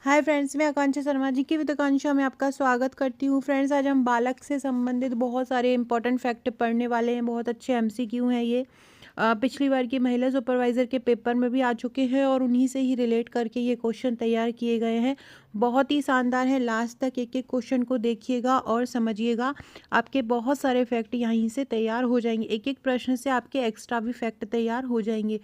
Hi friends, मैं आकांक्षा शर्मा जी की with आकांक्षा में आपका स्वागत करती हूँ। फ्रेंड्स, आज हम बालक से संबंधित बहुत सारे इंपॉर्टेंट फैक्ट पढ़ने वाले हैं। बहुत अच्छे एमसीक्यू हैं ये। पिछली बार की महिला सुपरवाइज़र के पेपर में भी आ चुके हैं और उन्हीं से ही रिलेट करके ये क्वेश्चन तैयार किए गए हैं। बहुत ही शानदार है। लास्ट तक एक एक क्वेश्चन को देखिएगा और समझिएगा। आपके बहुत सारे फैक्ट यहीं से तैयार हो जाएंगे। एक एक प्रश्न से आपके एक्स्ट्रा भी फैक्ट तैयार हो जाएंगे।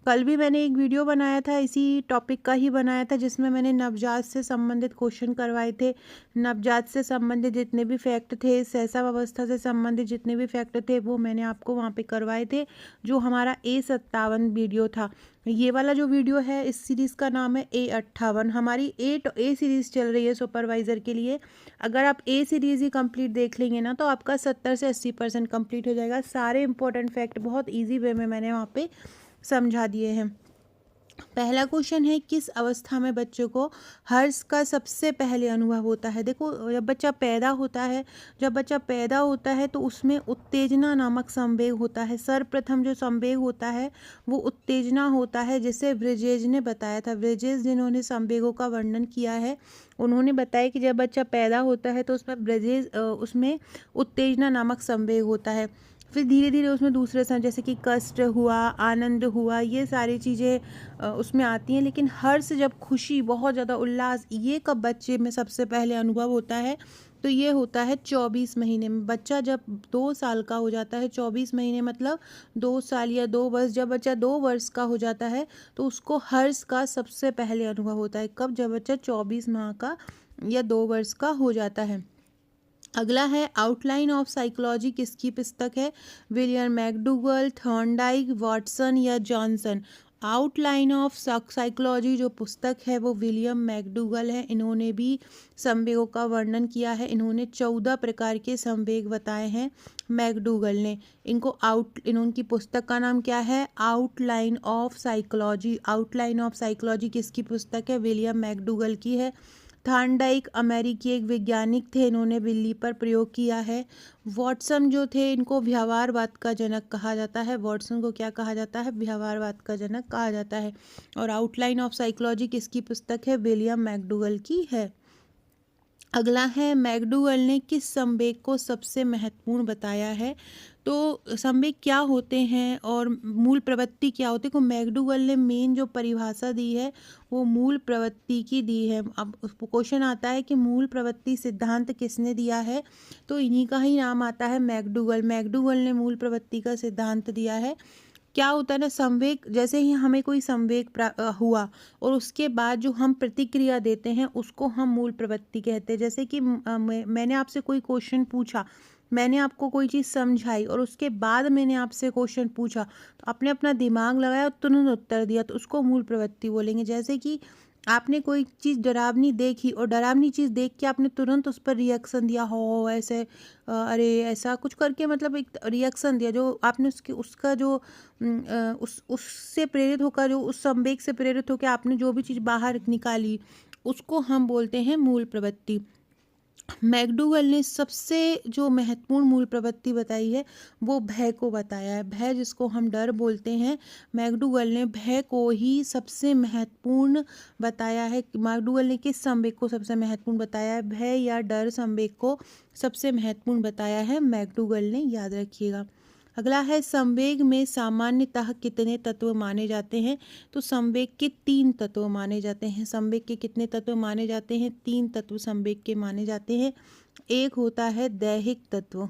कल भी मैंने एक वीडियो बनाया था, इसी टॉपिक का ही बनाया था, जिसमें मैंने नवजात से संबंधित क्वेश्चन करवाए थे। नवजात से संबंधित जितने भी फैक्ट थे, सहसावस्था से संबंधित जितने भी फैक्ट थे, वो मैंने आपको वहाँ पे करवाए थे, जो हमारा A57 वीडियो था। ये वाला जो वीडियो है, इस सीरीज़ का नाम है A58। हमारी ए सीरीज़ चल रही है सुपरवाइज़र के लिए। अगर आप ए सीरीज़ ही कंप्लीट देख लेंगे ना, तो आपका 70 से 80% कंप्लीट हो जाएगा। सारे इंपॉर्टेंट फैक्ट बहुत ईजी वे में मैंने वहाँ पे समझा दिए हैं। पहला क्वेश्चन है, किस अवस्था में बच्चों को हर्ष का सबसे पहले अनुभव होता है। देखो, जब बच्चा पैदा होता है तो उसमें उत्तेजना नामक संवेग होता है। सर्वप्रथम जो संवेग होता है वो उत्तेजना होता है, जिसे ब्रिजेज ने बताया था। ब्रिजेज जिन्होंने संवेगों का वर्णन किया है, उन्होंने बताया कि जब बच्चा पैदा होता है तो उसमें उत्तेजना नामक संवेग होता है। फिर धीरे धीरे उसमें दूसरे जैसे कि कष्ट हुआ, आनंद हुआ, ये सारी चीज़ें उसमें आती हैं। लेकिन हर्ष, जब खुशी, बहुत ज़्यादा उल्लास, ये कब बच्चे में सबसे पहले अनुभव होता है, तो ये होता है 24 महीने में। बच्चा जब 2 साल का हो जाता है, 24 महीने मतलब 2 साल या 2 वर्ष, जब बच्चा 2 वर्ष का हो जाता है तो उसको हर्ष का सबसे पहले अनुभव होता है। कब? जब बच्चा 24 माह का या 2 वर्ष का हो जाता है। अगला है, आउटलाइन ऑफ साइकोलॉजी किसकी पुस्तक है? विलियम मैकडूगल, थॉर्नडाइक, वाटसन या जॉनसन। आउटलाइन ऑफ साइकोलॉजी जो पुस्तक है वो विलियम मैकडूगल है। इन्होंने भी संवेगों का वर्णन किया है। इन्होंने 14 प्रकार के संवेग बताए हैं मैकडूगल ने। इनकी पुस्तक का नाम क्या है? Outline of psychology. Outline of psychology किसकी पुस्तक है? विलियम मैकडूगल की है। थॉर्नडाइक अमेरिकी एक वैज्ञानिक थे, इन्होंने बिल्ली पर प्रयोग किया है। वॉटसन जो थे, इनको व्यवहारवाद का जनक कहा जाता है। वॉटसन को क्या कहा जाता है? व्यवहारवाद का जनक कहा जाता है। और आउटलाइन ऑफ साइकोलॉजी किसकी पुस्तक है? विलियम मैकडूगल की है। अगला है, मैकडूगल ने किस संवेग को सबसे महत्वपूर्ण बताया है? तो संवेग क्या होते हैं और मूल प्रवृत्ति क्या होती है, को मैकडूगल ने मेन जो परिभाषा दी है वो मूल प्रवृत्ति की दी है। अब क्वेश्चन आता है कि मूल प्रवृत्ति सिद्धांत किसने दिया है, तो इन्हीं का ही नाम आता है मैकडूगल। मैकडूगल ने मूल प्रवृत्ति का सिद्धांत दिया है। क्या होता है ना, संवेग, जैसे ही हमें कोई संवेग हुआ और उसके बाद जो हम प्रतिक्रिया देते हैं उसको हम मूल प्रवृत्ति कहते हैं। जैसे कि मैंने आपसे कोई क्वेश्चन पूछा, मैंने आपको कोई चीज़ समझाई और उसके बाद मैंने आपसे क्वेश्चन पूछा, तो आपने अपना दिमाग लगाया और तुरंत उत्तर दिया, तो उसको मूल प्रवृत्ति बोलेंगे। जैसे कि आपने कोई चीज़ डरावनी देखी और डरावनी चीज़ देख के आपने तुरंत उस पर रिएक्शन दिया, हो ऐसे, अरे ऐसा कुछ करके, मतलब एक रिएक्शन दिया, जो आपने उसका जो उससे प्रेरित होकर, जो उस संवेग से प्रेरित होकर आपने जो भी चीज़ बाहर निकाली, उसको हम बोलते हैं मूल प्रवृत्ति। मैकडूगल ने सबसे जो महत्वपूर्ण मूल प्रवृत्ति बताई है वो भय को बताया है। भय, जिसको हम डर बोलते हैं, मैकडूगल ने भय को ही सबसे महत्वपूर्ण बताया है। मैकडूगल ने किस संवेग को सबसे महत्वपूर्ण बताया है? भय या डर संवेग को सबसे महत्वपूर्ण बताया है मैकडूगल ने, याद रखिएगा। अगला है, संवेग में सामान्यतः कितने तत्व माने जाते हैं? तो संवेग के 3 तत्व माने जाते हैं। संवेग के कितने तत्व माने जाते हैं? 3 तत्व संवेग के माने जाते हैं। एक होता है दैहिक तत्व।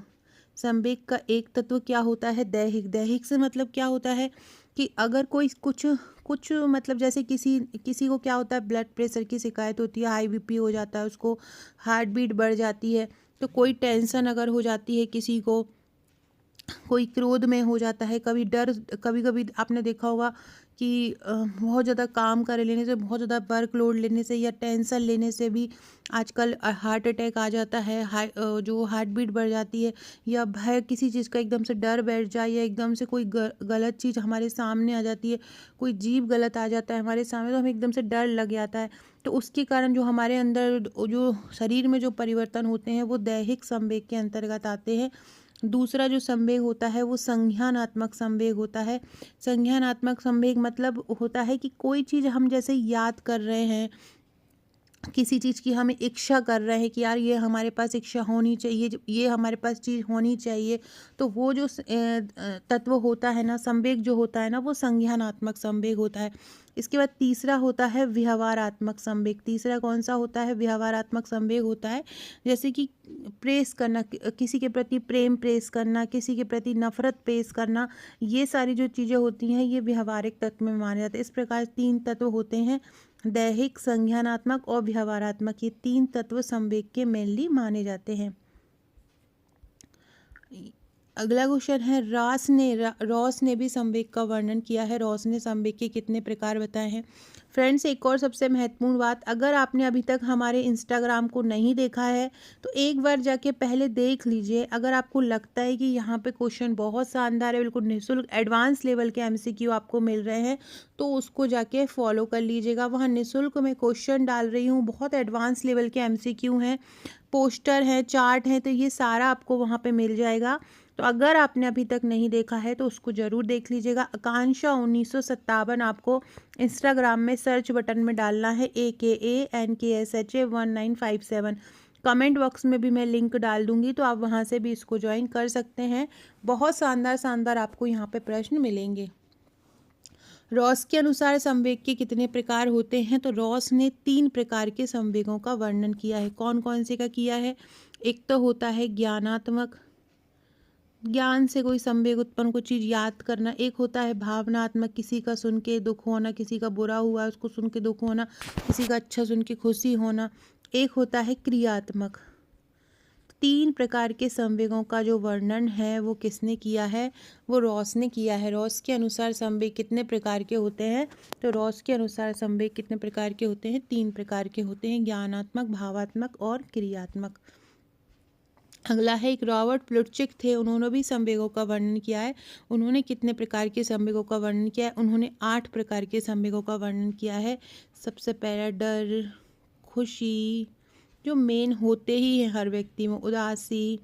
संवेग का एक तत्व क्या होता है? दैहिक। दैहिक से मतलब क्या होता है कि अगर कोई कुछ कुछ मतलब, जैसे किसी किसी को क्या होता है, ब्लड प्रेशर की शिकायत होती है, हाई बीपी हो जाता है, उसको हार्ट बीट बढ़ जाती है। तो कोई टेंशन अगर हो जाती है किसी को, कोई क्रोध में हो जाता है, कभी डर, कभी कभी आपने देखा होगा कि बहुत ज़्यादा काम कर लेने से, बहुत ज़्यादा वर्कलोड लेने से या टेंशन लेने से भी आजकल हार्ट अटैक आ जाता है, जो हार्ट बीट बढ़ जाती है, या भय, किसी चीज़ का एकदम से डर बैठ जाए, या एकदम से कोई गलत चीज़ हमारे सामने आ जाती है, कोई जीव गलत आ जाता है हमारे सामने, तो हमें एकदम से डर लग जाता है। तो उसके कारण जो हमारे अंदर जो शरीर में जो परिवर्तन होते हैं वो दैहिक संवेग के अंतर्गत आते हैं। दूसरा जो संवेग होता है वो संज्ञानात्मक संवेग होता है। संज्ञानात्मक संवेग मतलब होता है कि कोई चीज़ हम जैसे याद कर रहे हैं, किसी चीज़ की हमें इच्छा कर रहे हैं कि यार ये हमारे पास इच्छा होनी चाहिए, ये हमारे पास चीज़ होनी चाहिए, तो वो जो तत्व होता है ना, संवेग जो होता है ना, वो संज्ञानात्मक संवेग होता है। इसके बाद तीसरा होता है व्यवहारात्मक संवेग। तीसरा कौन सा होता है? व्यवहारात्मक संवेग होता है जैसे कि प्रेस करना, किसी के प्रति प्रेम प्रेस करना, किसी के प्रति नफरत पेश करना, ये सारी जो चीज़ें होती हैं ये व्यवहारिक तत्व में माने जाते हैं। इस प्रकार 3 तत्व होते हैं, दैहिक, संज्ञानात्मक और व्यवहारात्मक। ये 3 तत्व संवेग के मेनली माने जाते हैं। अगला क्वेश्चन है, रॉस ने भी संवेग का वर्णन किया है। रॉस ने संवेग के कितने प्रकार बताए हैं? फ्रेंड्स, एक और सबसे महत्वपूर्ण बात, अगर आपने अभी तक हमारे इंस्टाग्राम को नहीं देखा है तो एक बार जाके पहले देख लीजिए। अगर आपको लगता है कि यहाँ पे क्वेश्चन बहुत शानदार है, बिल्कुल निःशुल्क एडवांस लेवल के एमसीक्यू आपको मिल रहे हैं, तो उसको जाके फॉलो कर लीजिएगा। वहाँ निःशुल्क में क्वेश्चन डाल रही हूँ, बहुत एडवांस लेवल के एमसीक्यू हैं, पोस्टर हैं, चार्ट हैं, तो ये सारा आपको वहाँ पे मिल जाएगा। तो अगर आपने अभी तक नहीं देखा है तो उसको ज़रूर देख लीजिएगा। आकांक्षा 1957 आपको इंस्टाग्राम में सर्च बटन में डालना है, AKANKSHA1957। कमेंट बॉक्स में भी मैं लिंक डाल दूंगी, तो आप वहाँ से भी इसको ज्वाइन कर सकते हैं। बहुत शानदार शानदार आपको यहाँ पे प्रश्न मिलेंगे। रॉस के अनुसार संवेग के कितने प्रकार होते हैं? तो रॉस ने 3 प्रकार के संवेगों का वर्णन किया है। कौन कौन से का किया है? एक तो होता है ज्ञानात्मक, ज्ञान से कोई संवेग उत्पन्न, कोई चीज़ याद करना। एक होता है भावनात्मक, किसी का सुन के दुख होना, किसी का बुरा हुआ उसको सुन के दुख होना, किसी का अच्छा सुन के खुशी होना। एक होता है क्रियात्मक। 3 प्रकार के संवेगों का जो वर्णन है वो किसने किया है? वो रॉस ने किया है। रॉस के अनुसार संवेग कितने प्रकार के होते हैं? तो रॉस के अनुसार संवेग कितने प्रकार के होते हैं? 3 प्रकार के होते हैं, ज्ञानात्मक, भावात्मक और क्रियात्मक। अगला है, एक रॉबर्ट प्लुटचिक थे, उन्होंने भी संवेगों का वर्णन किया है। उन्होंने कितने प्रकार के संवेगों का वर्णन किया है? उन्होंने 8 प्रकार के संवेगों का वर्णन किया है। सबसे पहला डर, खुशी, जो मेन होते ही हैं हर व्यक्ति में, उदासी,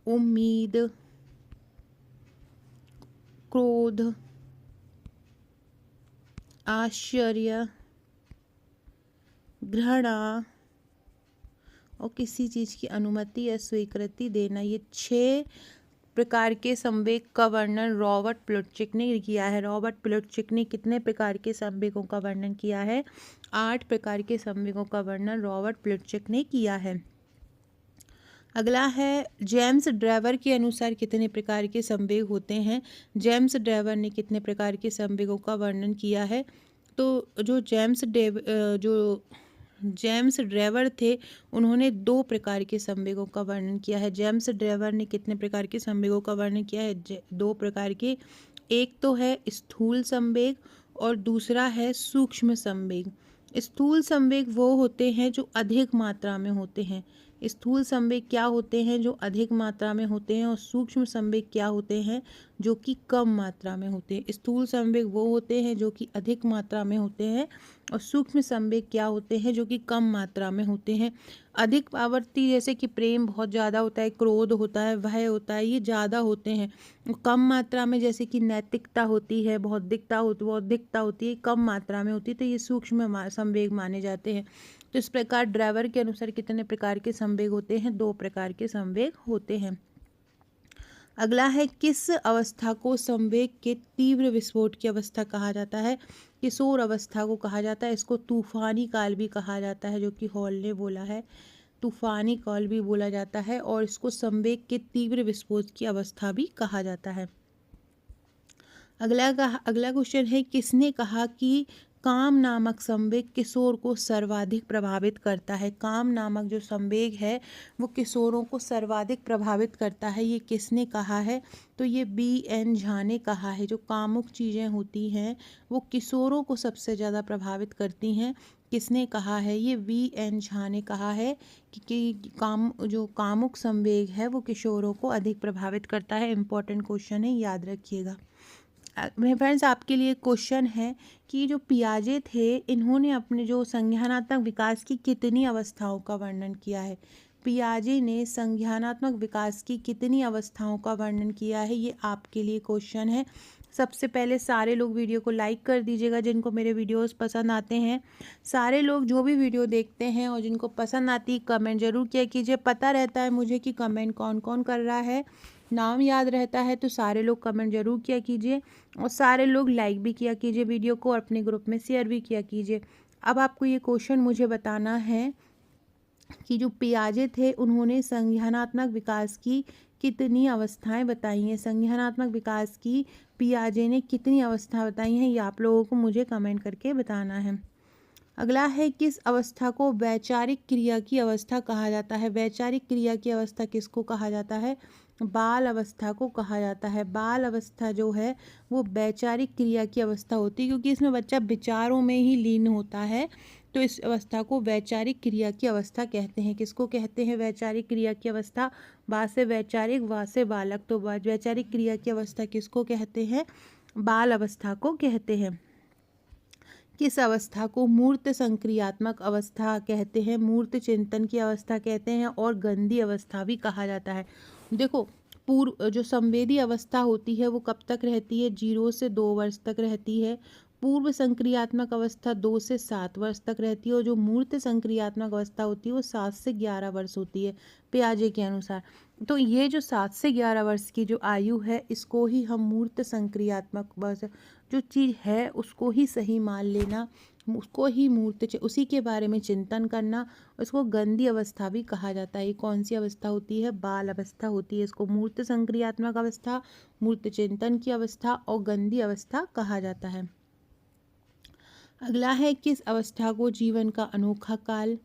उम्मीद, क्रोध, आश्चर्य, घृणा और किसी चीज़ की अनुमति या स्वीकृति देना। ये 6 प्रकार के संवेग का वर्णन रॉबर्ट प्लुटचिक ने किया है। रॉबर्ट प्लुटचिक ने कितने प्रकार के संवेगों का वर्णन किया है? 8 प्रकार के संवेगों का वर्णन रॉबर्ट प्लुटचिक ने किया है। अगला है, जेम्स ड्रेवर के अनुसार कितने प्रकार के संवेग होते हैं? जेम्स ड्रेवर ने कितने प्रकार के संवेगों का वर्णन किया है? तो जो जेम्स ड्रेवर थे, उन्होंने 2 प्रकार के संवेगों का वर्णन किया है। जेम्स ड्रेवर ने कितने प्रकार के संवेगों का वर्णन किया है? 2 प्रकार के। एक तो है स्थूल संवेग और दूसरा है सूक्ष्म संवेग। स्थूल संवेग वो होते हैं जो अधिक मात्रा में होते हैं। स्थूल संवेग क्या होते हैं? जो अधिक मात्रा में होते हैं। और सूक्ष्म संवेग क्या होते हैं? जो कि कम मात्रा में होते हैं। स्थूल संवेग वो होते हैं जो कि अधिक मात्रा में होते हैं, और सूक्ष्म संवेग क्या होते हैं? जो कि कम मात्रा में होते हैं। अधिक आवृत्ति जैसे कि प्रेम बहुत ज़्यादा होता है, क्रोध होता है, भय होता है, ये ज़्यादा होते हैं। कम मात्रा में जैसे कि नैतिकता होती है, बौद्धिकता होती है, कम मात्रा में होती है, तो ये सूक्ष्म संवेग माने जाते हैं। तो इस प्रकार ड्राइवर के अनुसार कितने प्रकार के संवेग होते हैं? 2 प्रकार के संवेग होते हैं। अगला है, किस अवस्था को संवेग के तीव्र विस्फोट की अवस्था कहा जाता है? किशोर अवस्था को कहा जाता है। इसको तूफानी काल भी कहा जाता है, जो कि हॉल ने बोला है। तूफानी काल भी बोला जाता है, और इसको संवेग के तीव्र विस्फोट की अवस्था भी कहा जाता है। अगला क्वेश्चन है, किसने कहा कि काम नामक संवेग किशोर को सर्वाधिक प्रभावित करता है? काम नामक जो संवेग है वो किशोरों को सर्वाधिक प्रभावित करता है, ये किसने कहा है? तो ये BN झा ने कहा है। जो कामुक चीज़ें होती हैं वो किशोरों को सबसे ज़्यादा प्रभावित करती हैं। किसने कहा है? ये BN झा ने कहा है कि जो कामुक संवेग है वो किशोरों को अधिक प्रभावित करता है। इम्पॉर्टेंट क्वेश्चन है, याद रखिएगा। मेरे फ्रेंड्स, आपके लिए क्वेश्चन है कि जो पियाजे थे, इन्होंने अपने जो संज्ञानात्मक विकास की कितनी अवस्थाओं का वर्णन किया है? पियाजे ने संज्ञानात्मक विकास की कितनी अवस्थाओं का वर्णन किया है? ये आपके लिए क्वेश्चन है। सबसे पहले सारे लोग वीडियो को लाइक कर दीजिएगा जिनको मेरे वीडियोस पसंद आते हैं। सारे लोग जो भी वीडियो देखते हैं और जिनको पसंद आती कमेंट ज़रूर किया कीजिए। पता रहता है मुझे कि कमेंट कौन कौन कर रहा है, नाम याद रहता है, तो सारे लोग कमेंट ज़रूर किया कीजिए और सारे लोग लाइक भी किया कीजिए वीडियो को और अपने ग्रुप में शेयर भी किया कीजिए। अब आपको ये क्वेश्चन मुझे बताना है कि जो पियाजे थे उन्होंने संज्ञानात्मक विकास की कितनी अवस्थाएं बताई हैं। संज्ञानात्मक विकास की पियाजे ने कितनी अवस्था बताई हैं, ये आप लोगों को मुझे कमेंट करके बताना है। अगला है, किस अवस्था को वैचारिक क्रिया की अवस्था कहा जाता है। वैचारिक क्रिया की अवस्था किसको कहा जाता है? बाल अवस्था को कहा जाता है। बाल अवस्था जो है वो वैचारिक क्रिया की अवस्था होती है, क्योंकि इसमें बच्चा विचारों में ही लीन होता है, तो इस अवस्था को वैचारिक क्रिया की अवस्था कहते हैं। किसको कहते हैं वैचारिक क्रिया की अवस्था? बा से वैचारिक, वा से बालक, तो वैचारिक क्रिया की अवस्था किसको कहते हैं? बाल अवस्था को कहते हैं। किस अवस्था को मूर्त संक्रियात्मक अवस्था कहते हैं, मूर्त चिंतन की अवस्था कहते हैं और गंदी अवस्था भी कहा जाता है। देखो, पूर्व जो संवेदी अवस्था होती है वो कब तक रहती है? 0 से 2 वर्ष तक रहती है। पूर्व संक्रियात्मक अवस्था 2 से 7 वर्ष तक रहती है और जो मूर्त संक्रियात्मक अवस्था होती है वो 7 से 11 वर्ष होती है पियाजे के अनुसार। तो ये जो 7 से 11 वर्ष की जो आयु है इसको ही हम मूर्त संक्रियात्मक वर्ष, जो चीज़ है उसको ही सही मान लेना, उसको ही उसी के बारे में चिंतन करना, उसको गंदी अवस्था भी कहा जाता है। ये कौन सी अवस्था होती है? बाल अवस्था होती है। इसको मूर्त संक्रियात्मक अवस्था, मूर्त चिंतन की अवस्था और गंदी अवस्था कहा जाता है। अगला है, किस अवस्था को जीवन का अनोखा काल,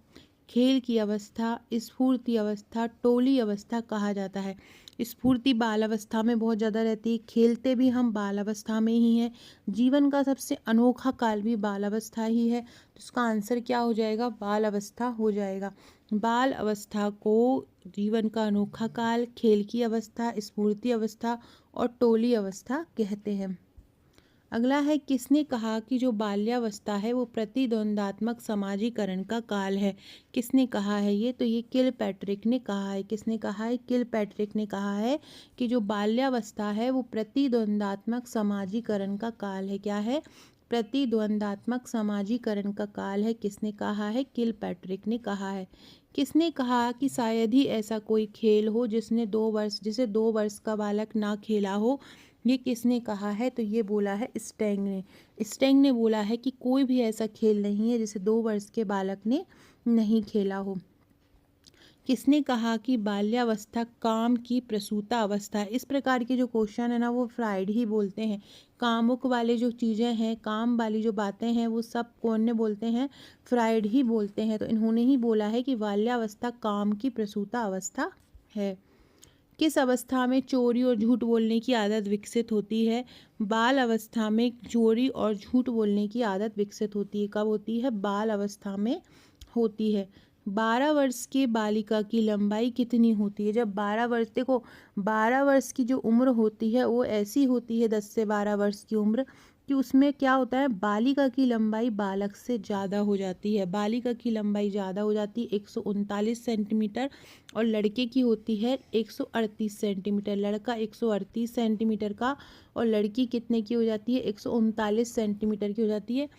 खेल की अवस्था, स्फूर्ति अवस्था, टोली अवस्था कहा जाता है। स्फूर्ति बाल अवस्था में बहुत ज़्यादा रहती है, खेलते भी हम बाल अवस्था में ही हैं, जीवन का सबसे अनोखा काल भी बाल अवस्था ही है, तो इसका आंसर क्या हो जाएगा? बाल अवस्था हो जाएगा। बाल अवस्था को जीवन का अनोखा काल, खेल की अवस्था, स्फूर्ति अवस्था और टोली अवस्था कहते हैं। अगला है, किसने कहा कि जो बाल्यावस्था है वो प्रतिद्वंदात्मक समाजीकरण का काल है? किसने कहा है ये? तो ये किलपैट्रिक ने कहा है। किसने कहा है? किलपैट्रिक ने कहा है कि जो बाल्यावस्था है वो प्रतिद्वंदात्मक समाजीकरण का काल है। क्या है? प्रतिद्वंदात्मक समाजीकरण का काल है। किसने कहा है? किलपैट्रिक ने कहा है। किसने कहा कि शायद ही ऐसा कोई खेल हो जिसे 2 वर्ष का बालक ना खेला हो? ये किसने कहा है? तो ये बोला है स्टेंग ने। स्टेंग ने बोला है कि कोई भी ऐसा खेल नहीं है जिसे 2 वर्ष के बालक ने नहीं खेला हो। किसने कहा कि बाल्यावस्था काम की प्रसूता अवस्था है? इस प्रकार के जो क्वेश्चन है ना वो फ्राइड ही बोलते हैं। कामुक वाले जो चीज़ें हैं, काम वाली जो बातें हैं वो सब कौन ने बोलते हैं? फ्राइड ही बोलते हैं। तो इन्होंने ही बोला है कि बाल्यावस्था काम की प्रसूता अवस्था है। किस अवस्था में चोरी और झूठ बोलने की आदत विकसित होती है? बाल अवस्था में चोरी और झूठ बोलने की आदत विकसित होती है। कब होती है? बाल अवस्था में होती है। 12 वर्ष की बालिका की लंबाई कितनी होती है? जब 12 वर्ष, देखो 12 वर्ष की जो उम्र होती है वो ऐसी होती है, 10 से 12 वर्ष की उम्र, कि उसमें क्या होता है, बालिका की लंबाई बालक से ज़्यादा हो जाती है। बालिका की लंबाई ज़्यादा हो जाती है 139 सेंटीमीटर और लड़के की होती है 138 सेंटीमीटर। लड़का 138 सेंटीमीटर का और लड़की कितने की हो जाती है? 139 सेंटीमीटर की हो जाती है।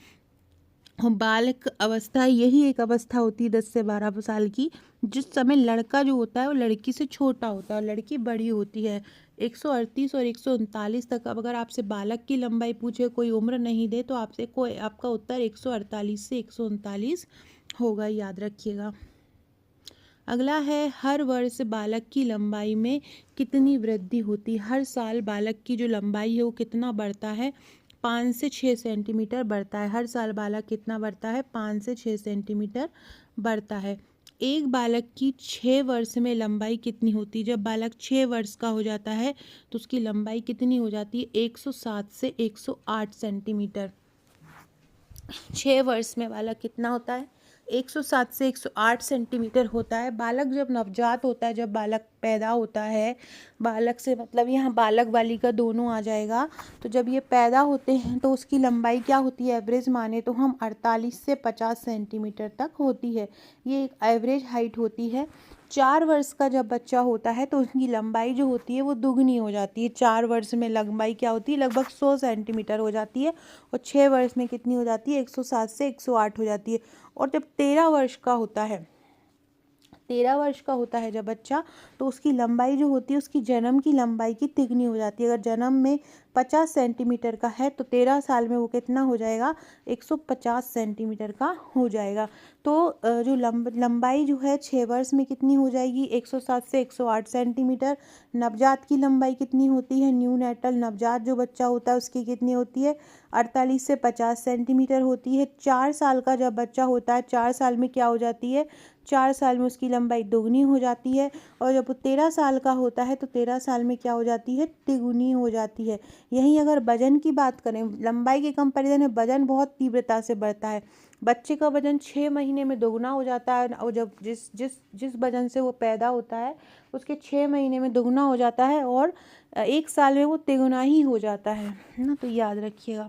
बालक अवस्था यही एक अवस्था होती है 10 से 12 साल की, जिस समय लड़का जो होता है वो लड़की से छोटा होता है और लड़की बड़ी होती है। 138 और 139 तक। अब अगर आपसे बालक की लंबाई पूछे, कोई उम्र नहीं दे, तो आपका उत्तर 148 से 139 होगा, याद रखिएगा। अगला है, हर वर्ष बालक की लंबाई में कितनी वृद्धि होती है? हर साल बालक की जो लंबाई है वो कितना बढ़ता है? 5 से 6 सेंटीमीटर बढ़ता है। हर साल बालक कितना बढ़ता है? 5 से 6 सेंटीमीटर बढ़ता है। एक बालक की 6 वर्ष में लंबाई कितनी होती है? जब बालक 6 वर्ष का हो जाता है तो उसकी लंबाई कितनी हो जाती है? 107 से 108 सेंटीमीटर। 6 वर्ष में बालक कितना होता है? 107 से 108 सेंटीमीटर होता है। बालक जब नवजात होता है, जब बालक पैदा होता है, बालक से मतलब यहाँ बालक बालिका दोनों आ जाएगा, तो जब ये पैदा होते हैं तो उसकी लंबाई क्या होती है? एवरेज माने तो हम 48 से 50 सेंटीमीटर तक होती है। ये एक एवरेज हाइट होती है। 4 वर्ष का जब बच्चा होता है तो उसकी लंबाई जो होती है वो दुगनी हो जाती है। 4 वर्ष में लंबाई क्या होती है, लगभग 100 सेंटीमीटर हो जाती है, और 6 वर्ष में कितनी हो जाती है, 107 से 108 हो जाती है। और जब 13 वर्ष का होता है, 13 वर्ष का होता है जब बच्चा, तो उसकी लंबाई जो होती है उसकी जन्म की लंबाई की तिगनी हो जाती है। अगर जन्म में 50 सेंटीमीटर का है तो 13 साल में वो कितना हो जाएगा, 150 सेंटीमीटर का हो जाएगा। तो जो लंबाई जो है 6 वर्ष में कितनी हो जाएगी, 107 से 108 सेंटीमीटर। नवजात की लंबाई कितनी होती है, न्यू नेटल नवजात जो बच्चा होता है उसकी कितनी होती है, 48 से 50 सेंटीमीटर होती है। 4 साल का जब बच्चा होता है, 4 साल में क्या हो जाती है, 4 साल में उसकी लंबाई दोगुनी हो जाती है। और जब वो 13 साल का होता है तो 13 साल में क्या हो जाती है, तिगुनी हो जाती है। यहीं अगर वजन की बात करें, लंबाई के कंपैरिजन में वजन बहुत तीव्रता से बढ़ता है। बच्चे का वजन 6 महीने में दोगुना हो जाता है, और जब जिस जिस जिस वजन से वो पैदा होता है उसके 6 महीने में दोगुना हो जाता है, और 1 साल में वो तिगुना ही हो जाता है ना। तो याद रखिएगा।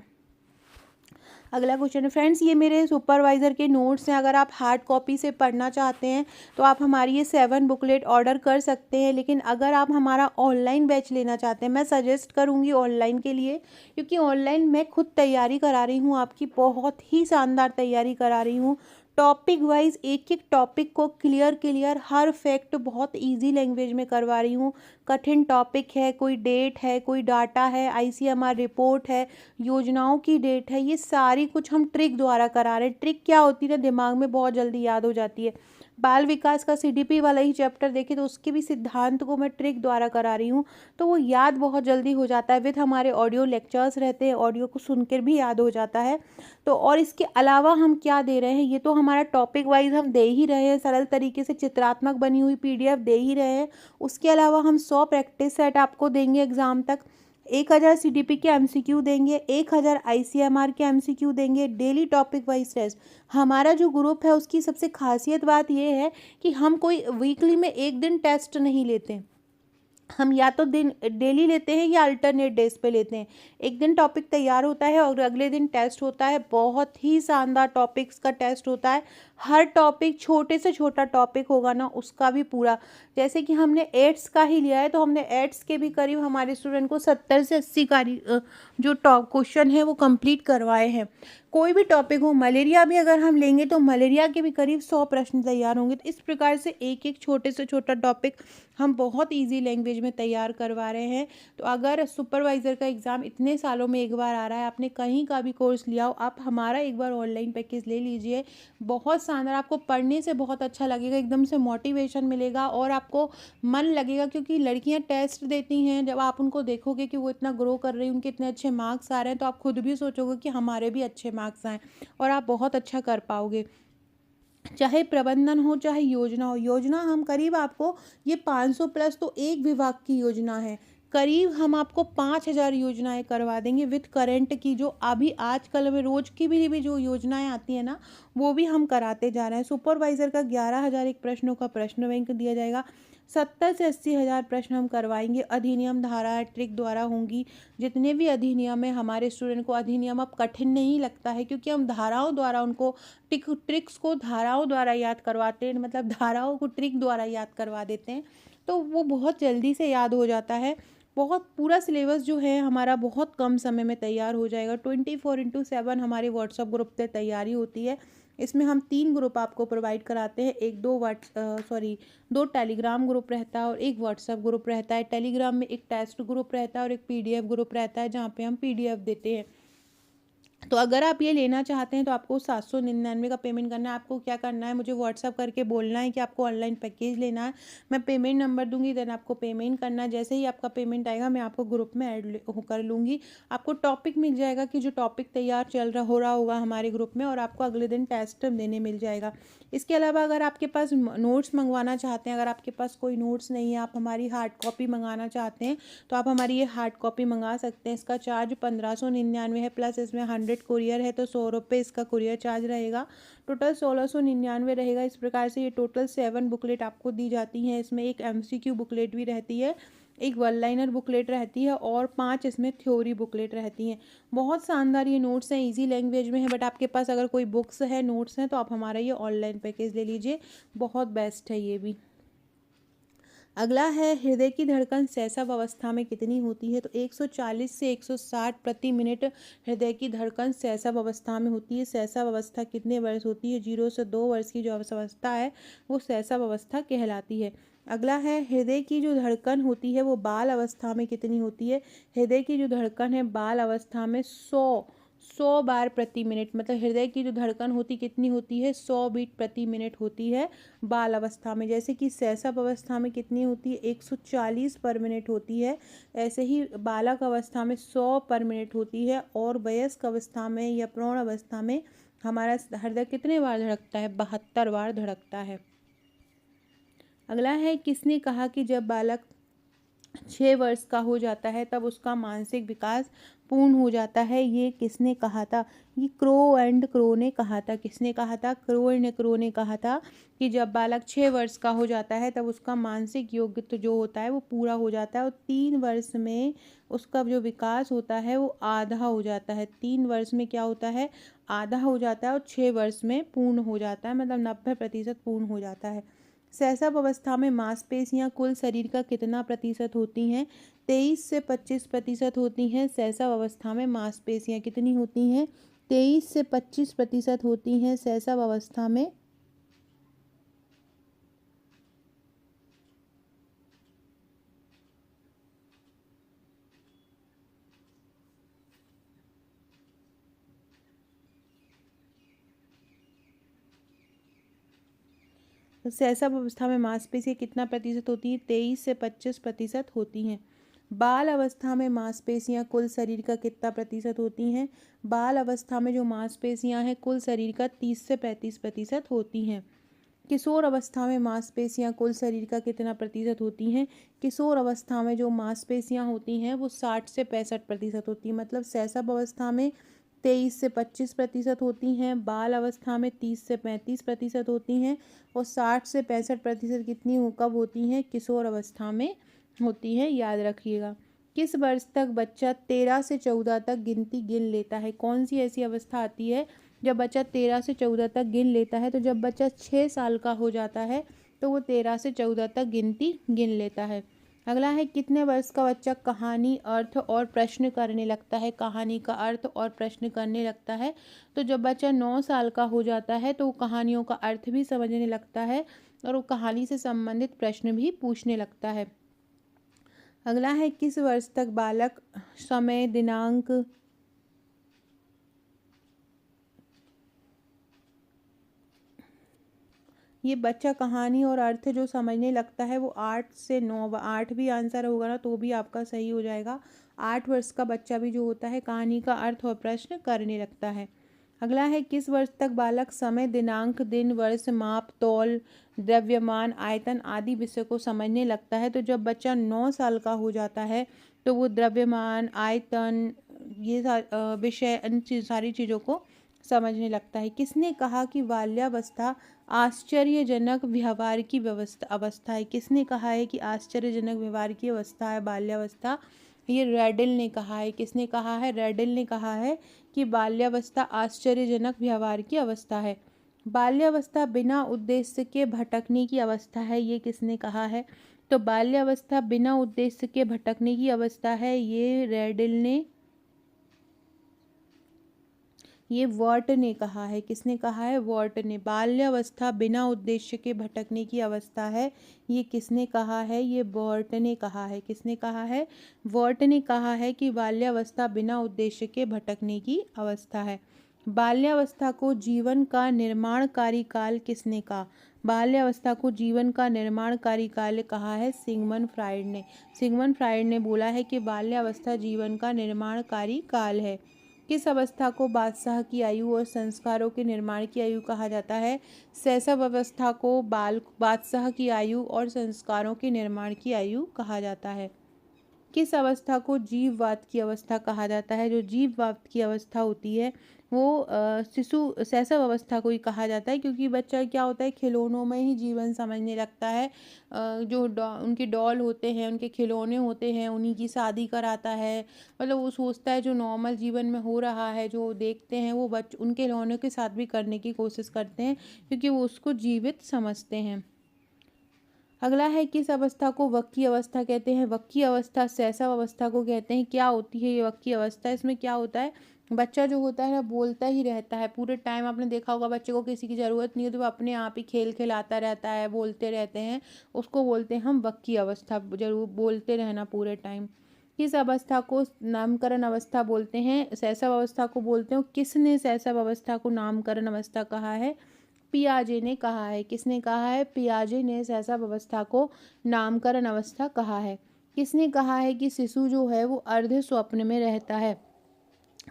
अगला क्वेश्चन है फ्रेंड्स, ये मेरे सुपरवाइज़र के नोट्स हैं। अगर आप हार्ड कॉपी से पढ़ना चाहते हैं तो आप हमारी ये 7 बुकलेट ऑर्डर कर सकते हैं। लेकिन अगर आप हमारा ऑनलाइन बैच लेना चाहते हैं, मैं सजेस्ट करूँगी ऑनलाइन के लिए, क्योंकि ऑनलाइन मैं खुद तैयारी करा रही हूँ, आपकी बहुत ही शानदार तैयारी करा रही हूँ। टॉपिक वाइज एक एक टॉपिक को क्लियर हर फैक्ट बहुत इजी लैंग्वेज में करवा रही हूँ। कठिन टॉपिक है, कोई डेट है, कोई डाटा है, आईसीएमआर रिपोर्ट है, योजनाओं की डेट है, ये सारी कुछ हम ट्रिक द्वारा करा रहे हैं। ट्रिक क्या होती है ना, दिमाग में बहुत जल्दी याद हो जाती है। बाल विकास का सीडीपी वाला ही चैप्टर देखें तो उसके भी सिद्धांत को मैं ट्रिक द्वारा करा रही हूँ, तो वो याद बहुत जल्दी हो जाता है। विद हमारे ऑडियो लेक्चर्स रहते हैं, ऑडियो को सुनकर भी याद हो जाता है। तो और इसके अलावा हम क्या दे रहे हैं, ये तो हमारा टॉपिक वाइज हम दे ही रहे हैं, सरल तरीके से चित्रात्मक बनी हुई पीडीएफ दे ही रहे हैं। उसके अलावा हम 100 प्रैक्टिस सेट आपको देंगे एग्ज़ाम तक, 1000 सीडीपी के एमसीक्यू देंगे, 1000 आईसीएमआर के एमसीक्यू देंगे, डेली टॉपिक वाइज टेस्ट। हमारा जो ग्रुप है उसकी सबसे खासियत बात यह है कि हम कोई वीकली में एक दिन टेस्ट नहीं लेते, हम या तो दिन डेली लेते हैं या अल्टरनेट डेज पे लेते हैं। एक दिन टॉपिक तैयार होता है और अगले दिन टेस्ट होता है। बहुत ही शानदार टॉपिक्स का टेस्ट होता है। हर टॉपिक, छोटे से छोटा टॉपिक होगा ना उसका भी पूरा, जैसे कि हमने एड्स का ही लिया है तो हमने एड्स के भी करीब हमारे स्टूडेंट को 70 से 80 जो टॉप क्वेश्चन है वो कंप्लीट करवाए हैं। कोई भी टॉपिक हो, मलेरिया भी अगर हम लेंगे तो मलेरिया के भी करीब 100 प्रश्न तैयार होंगे। तो इस प्रकार से एक एक छोटे से छोटा टॉपिक हम बहुत इजी लैंग्वेज में तैयार करवा रहे हैं। तो अगर सुपरवाइज़र का एग्ज़ाम इतने सालों में एक बार आ रहा है, आपने कहीं का भी कोर्स लिया हो, आप हमारा एक बार ऑनलाइन पैकेज ले लीजिए। बहुत शानदार, आपको पढ़ने से बहुत अच्छा लगेगा, एकदम से मोटिवेशन मिलेगा और आपको मन लगेगा। क्योंकि लड़कियां टेस्ट देती हैं, जब आप उनको देखोगे कि वो इतना ग्रो कर रही हैं, उनके इतने अच्छे मार्क्स आ रहे हैं, तो आप खुद भी सोचोगे कि हमारे भी अच्छे मार्क्स आएँ, और आप बहुत अच्छा कर पाओगे। चाहे प्रबंधन हो चाहे योजना हो, योजना हम करीब आपको ये 500 प्लस तो एक विभाग की योजना है, करीब हम आपको 5000 योजनाएं करवा देंगे विद करंट की। जो अभी आजकल में रोज की भी जो योजनाएं आती हैं ना, वो भी हम कराते जा रहे हैं। सुपरवाइजर का 11000 एक प्रश्नों का प्रश्न बैंक दिया जाएगा। 70 से 80 हज़ार प्रश्न हम करवाएंगे। अधिनियम धारा ट्रिक द्वारा होंगी। जितने भी अधिनियम है, हमारे स्टूडेंट को अधिनियम अब कठिन नहीं लगता है, क्योंकि हम धाराओं द्वारा उनको ट्रिक्स को धाराओं द्वारा याद करवाते हैं, मतलब धाराओं को ट्रिक द्वारा याद करवा देते हैं, तो वो बहुत जल्दी से याद हो जाता है। बहुत पूरा सिलेबस जो है हमारा बहुत कम समय में तैयार हो जाएगा। 24/7 हमारे व्हाट्सएप ग्रुप पे तैयारी होती है। इसमें हम 3 ग्रुप आपको प्रोवाइड कराते हैं। एक 2 टेलीग्राम ग्रुप रहता है और एक व्हाट्सएप ग्रुप रहता है। टेलीग्राम में एक टेस्ट ग्रुप रहता है और एक पीडीएफ ग्रुप रहता है, जहाँ पे हम पीडीएफ देते हैं। तो अगर आप ये लेना चाहते हैं तो आपको 799 का पेमेंट करना है। आपको क्या करना है, मुझे व्हाट्सअप करके बोलना है कि आपको ऑनलाइन पैकेज लेना है। मैं पेमेंट नंबर दूंगी, देन आपको पेमेंट करना है। जैसे ही आपका पेमेंट आएगा मैं आपको ग्रुप में ऐड कर लूँगी। आपको टॉपिक मिल जाएगा कि जो टॉपिक तैयार हो रहा होगा हमारे ग्रुप में, और आपको अगले दिन टेस्ट देने मिल जाएगा। इसके अलावा अगर आपके पास नोट्स मंगवाना चाहते हैं, अगर आपके पास कोई नोट्स नहीं है, आप हमारी हार्ड कॉपी मंगाना चाहते हैं, तो आप हमारी ये हार्ड कॉपी मंगा सकते हैं। इसका चार्ज 1599 है, प्लस इसमें 100 कुरियर है, तो 100 रुपये इसका कुरियर चार्ज रहेगा। टोटल 1699 रहेगा। इस प्रकार से ये टोटल 7 बुकलेट आपको दी जाती हैं। इसमें एक एमसीक्यू बुकलेट भी रहती है, एक वन लाइनर बुकलेट रहती है, और 5 इसमें थ्योरी बुकलेट रहती हैं। बहुत शानदार ये नोट्स हैं, इजी लैंग्वेज में है। बट आपके पास अगर कोई बुक्स है, नोट्स हैं, तो आप हमारा ये ऑनलाइन पैकेज ले लीजिए, बहुत बेस्ट है ये भी। अगला है हृदय की धड़कन शैशव अवस्था में कितनी होती है? तो 140 से 160 प्रति मिनट हृदय की धड़कन शैशव अवस्था में होती है। शैशव अवस्था कितने वर्ष होती है? 0 से 2 वर्ष की जो अवस्था है वो शैशव अवस्था कहलाती है। अगला है हृदय की जो धड़कन होती है वो बाल अवस्था में कितनी होती है? हृदय की जो धड़कन है बाल अवस्था में 100 बार प्रति मिनट, मतलब हृदय की जो धड़कन होती कितनी होती है? 100 बीट प्रति मिनट होती है बाल अवस्था में। जैसे कि शैशव अवस्था में कितनी होती है? 140 पर मिनट होती है। ऐसे ही बालक अवस्था में 100 पर मिनट होती है। और वयस्क अवस्था में या प्रौढ़ अवस्था में हमारा हृदय कितने बार धड़कता है? 72 बार धड़कता है। अगला है किसने कहा कि जब बालक 6 वर्ष का हो जाता है तब उसका मानसिक विकास पूर्ण हो जाता है? ये किसने कहा था? ये क्रो एंड क्रो ने कहा था। किसने कहा था? क्रो एंड क्रो ने कहा था कि जब बालक 6 वर्ष का हो जाता है तब उसका मानसिक योग्यता जो होता है वो पूरा हो जाता है और 3 वर्ष में उसका जो विकास होता है वो आधा हो जाता है। 3 वर्ष में क्या होता है? आधा हो जाता है और 6 वर्ष में पूर्ण हो जाता है, मतलब 90% पूर्ण हो जाता है। शैशव अवस्था में मांसपेशियां कुल शरीर का कितना प्रतिशत होती हैं? 23 से 25% होती हैं। शैशव अवस्था में मांसपेशियां कितनी होती हैं? 23 से 25% होती हैं शैशव अवस्था में। तो शैशव अवस्था में मांसपेशियां कितना प्रतिशत होती हैं? 23 से 25% होती हैं। बाल अवस्था में मांसपेशियां कुल शरीर का कितना प्रतिशत होती हैं? बाल अवस्था में जो मांसपेशियां हैं कुल शरीर का 30 से 35% होती हैं। किशोर अवस्था में मांसपेशियां कुल शरीर का कितना प्रतिशत होती हैं? किशोर अवस्था में जो मांसपेशियां होती हैं वो 60 से 65% होती हैं। मतलब शैशव अवस्था में 23 से 25% होती हैं, बाल अवस्था में 30 से 35% होती हैं और 60 से 65% कितनी कब होती हैं? किशोर अवस्था में होती हैं, याद रखिएगा। किस वर्ष तक बच्चा 13 से 14 तक गिनती गिन लेता है? कौन सी ऐसी अवस्था आती है जब बच्चा 13 से 14 तक गिन लेता है? तो जब बच्चा 6 साल का हो जाता है तो वो 13 से 14 तक गिनती गिन लेता है। अगला है कितने वर्ष का बच्चा कहानी, अर्थ और प्रश्न करने लगता है? कहानी का अर्थ और प्रश्न करने लगता है। तो जब बच्चा 9 साल का हो जाता है तो वो कहानियों का अर्थ भी समझने लगता है और वो कहानी से संबंधित प्रश्न भी पूछने लगता है। अगला है किस वर्ष तक बालक समय, दिनांक, ये बच्चा कहानी और अर्थ जो समझने लगता है वो 8 से 9, 8 भी आंसर होगा ना तो भी आपका सही हो जाएगा। 8 वर्ष का बच्चा भी जो होता है कहानी का अर्थ और प्रश्न करने लगता है। अगला है किस वर्ष तक बालक समय, दिनांक, दिन, वर्ष, माप, तौल, द्रव्यमान, आयतन आदि विषय को समझने लगता है? तो जब बच्चा 9 साल का हो जाता है तो वो द्रव्यमान, आयतन, ये विषय, सारी चीज़ों को समझने लगता है। किसने कहा कि बाल्यावस्था आश्चर्यजनक व्यवहार की अवस्था है? किसने कहा है कि आश्चर्यजनक व्यवहार की अवस्था है बाल्यावस्था? ये रेडिल ने कहा है। किसने कहा है? रेडिल ने कहा है कि बाल्यावस्था आश्चर्यजनक व्यवहार की अवस्था है। बाल्यावस्था बिना उद्देश्य के भटकने की अवस्था है। ये किसने कहा है? तो बाल्यावस्था बिना उद्देश्य के भटकने की अवस्था है, ये रेडिल ने, ये वर्ट ने कहा है। किसने कहा है? वर्ट ने। बाल्यावस्था बिना उद्देश्य के भटकने की अवस्था है, ये किसने कहा है? ये वर्ट ने कहा है। किसने कहा है? वर्ट ने कहा है कि बाल्यावस्था बिना उद्देश्य के भटकने की अवस्था है। बाल्यावस्था को जीवन का निर्माणकारी काल किसने कहा? बाल्यावस्था को जीवन का निर्माणकारी काल कहा है सिगमंड फ्राइड ने। सिगमंड फ्राइड ने बोला है कि बाल्यावस्था जीवन का निर्माणकारी काल है। किस अवस्था को बादशाह की आयु और संस्कारों के निर्माण की आयु कहा जाता है? शैशव अवस्था को बादशाह की आयु और संस्कारों के निर्माण की आयु कहा जाता है। किस अवस्था को जीववाद की अवस्था कहा जाता है? जो जीववाद की अवस्था होती है वो शिशु शैशव अवस्था को ही कहा जाता है, क्योंकि बच्चा क्या होता है खिलौनों में ही जीवन समझने लगता है। जो उनके डॉल होते हैं, उनके खिलौने होते हैं, उन्हीं की शादी कराता है। मतलब वो सोचता है जो नॉर्मल जीवन में हो रहा है, जो देखते हैं वो उनके खिलौनों के साथ भी करने की कोशिश करते हैं, क्योंकि वो उसको जीवित समझते हैं। अगला है किस अवस्था को वक्की अवस्था कहते हैं। वक्की अवस्था शैशव अवस्था को कहते हैं। क्या होती है ये वक्की अवस्था, इसमें क्या होता है, बच्चा जो होता है ना बोलता ही रहता है पूरे टाइम। आपने देखा होगा बच्चे को किसी की ज़रूरत नहीं है तो वो अपने आप ही खेल खिलाता रहता है, बोलते रहते हैं, उसको बोलते हैं हम वक्की अवस्था। जरूर बोलते रहना पूरे टाइम। किस अवस्था को नामकरण अवस्था बोलते हैं। शैशव अवस्था को बोलते हैं। किसने शैशव अवस्था को नामकरण अवस्था कहा है। पियाजे ने कहा है। किसने कहा है, पियाजे ने शैशव अवस्था को नामकरण अवस्था कहा है। किसने कहा है कि शिशु जो है वो अर्ध स्वप्न में रहता है।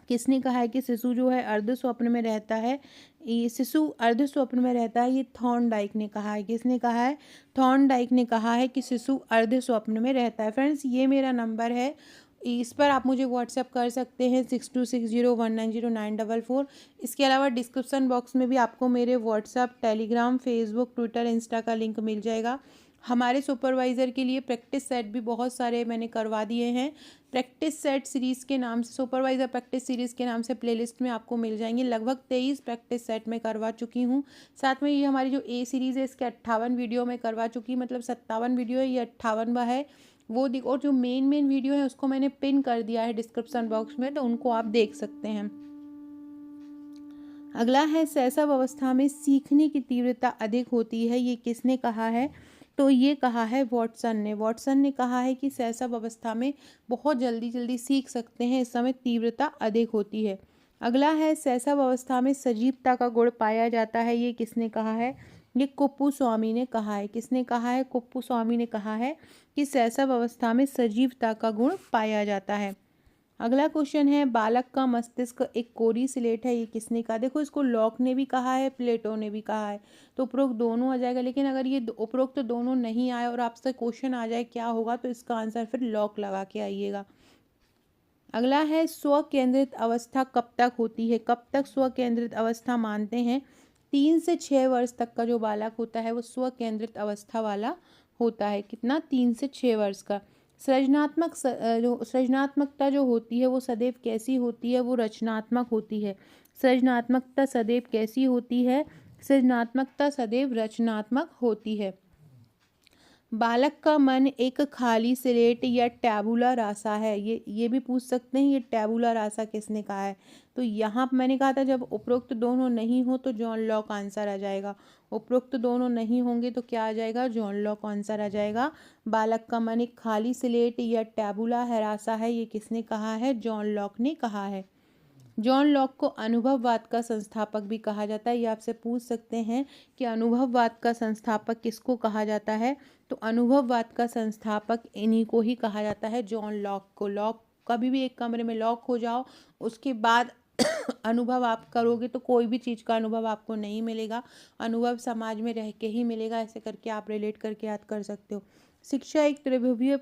किसने कहा है कि शिशु जो है अर्ध स्वप्न में रहता है। ये शिशु अर्ध स्वप्न में रहता है, ये थॉर्नडाइक ने कहा है। किसने कहा है, थॉर्नडाइक ने कहा है कि शिशु अर्ध स्वप्न में रहता है। फ्रेंड्स ये मेरा नंबर है, इस पर आप मुझे व्हाट्सएप कर सकते हैं 6260190944। इसके अलावा डिस्क्रिप्शन बॉक्स में भी आपको मेरे WhatsApp, Telegram, Facebook, Twitter, Insta का लिंक मिल जाएगा। हमारे सुपरवाइज़र के लिए प्रैक्टिस सेट भी बहुत सारे मैंने करवा दिए हैं। प्रैक्टिस सेट सीरीज़ के नाम से, सुपरवाइज़र प्रैक्टिस सीरीज़ के नाम से प्लेलिस्ट में आपको मिल जाएंगे। लगभग 23 प्रैक्टिस सेट में करवा चुकी हूँ। साथ में ये हमारी जो ए सीरीज़ है इसके 58 वीडियो में करवा चुकी, मतलब 57 वीडियो है, ये 58वां है वो और जो मेन वीडियो है उसको मैंने पिन कर दिया है डिस्क्रिप्शन बॉक्स में, तो उनको आप देख सकते हैं। अगला है शैशव अवस्था में सीखने की तीव्रता अधिक होती है, ये किसने कहा है, तो ये कहा है वॉटसन ने। वॉटसन ने कहा है कि शैशव अवस्था में बहुत जल्दी सीख सकते हैं, इस समय तीव्रता अधिक होती है। अगला है शैशव अवस्था में सजीवता का गुण पाया जाता है, ये किसने कहा है, ये कुप्पुस्वामी ने कहा है। किसने कहा है, कुप्पुस्वामी ने कहा है कि शैशव अवस्था में सजीवता का गुण पाया जाता है। अगला क्वेश्चन है बालक का मस्तिष्क एक कोरी स्लेट है, ये किसने कहा। देखो इसको लॉक ने भी कहा है, प्लेटो ने भी कहा है, तो उपरोक्त दोनों आ जाएगा। लेकिन अगर ये उपरोक्त दोनों नहीं आए और आपसे क्वेश्चन आ जाए क्या होगा, तो इसका आंसर फिर लॉक लगा के आइएगा। अगला है स्व केंद्रित अवस्था कब तक होती है। कब तक स्व केंद्रित अवस्था मानते हैं, 3 से 6 वर्ष तक का जो बालक होता है वो स्व केंद्रित अवस्था वाला होता है। कितना, 3 से 6 वर्ष का। सृजनात्मकता जो होती है वो सदैव कैसी होती है, वो रचनात्मक होती है। सृजनात्मकता सदैव कैसी होती है, सृजनात्मकता सदैव रचनात्मक होती है। बालक का मन एक खाली स्लेट या टैबुला रासा है, ये भी पूछ सकते हैं, ये टैबुला रासा किसने कहा है। तो यहाँ मैंने कहा था जब उपरोक्त दोनों नहीं हो तो जॉन लॉक आंसर आ जाएगा। उपरोक्त दोनों नहीं होंगे तो क्या आ जाएगा, जॉन लॉक आंसर आ जाएगा। बालक का मन एक खाली स्लेट या टैबुला है रासा है, ये किसने कहा है, जॉन लॉक ने कहा है। जॉन लॉक को अनुभववाद का संस्थापक भी कहा जाता है। ये आपसे पूछ सकते हैं कि अनुभववाद का संस्थापक किसको कहा जाता है, तो अनुभववाद का संस्थापक इन्हीं को ही कहा जाता है, जॉन लॉक को। लॉक कभी भी एक कमरे में लॉक हो जाओ, उसके बाद अनुभव आप करोगे तो कोई भी चीज़ का अनुभव आपको नहीं मिलेगा। अनुभव समाज में रह के ही मिलेगा। ऐसे करके आप रिलेट करके याद कर सकते हो। शिक्षा एक त्रिध्रुवीय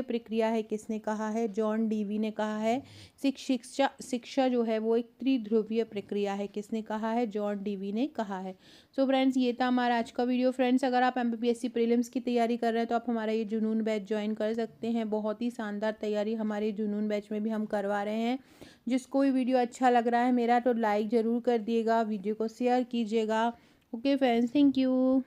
प्रक्रिया है, किसने कहा है, जॉन डीवी ने कहा है। शिक्षा जो है वो एक त्रिध्रुवीय प्रक्रिया है, किसने कहा है, जॉन डीवी ने कहा है। सो फ्रेंड्स ये था हमारा आज का वीडियो। फ्रेंड्स अगर आप एमपीपीएससी प्रीलिम्स की तैयारी कर रहे हैं तो आप हमारा ये जुनून बैच ज्वाइन कर सकते हैं। बहुत ही शानदार तैयारी हमारे जुनून बैच में भी हम करवा रहे हैं। जिसको भी वीडियो अच्छा लग रहा है मेरा तो लाइक ज़रूर कर दिएगा, वीडियो को शेयर कीजिएगा। Okay friends, thank you.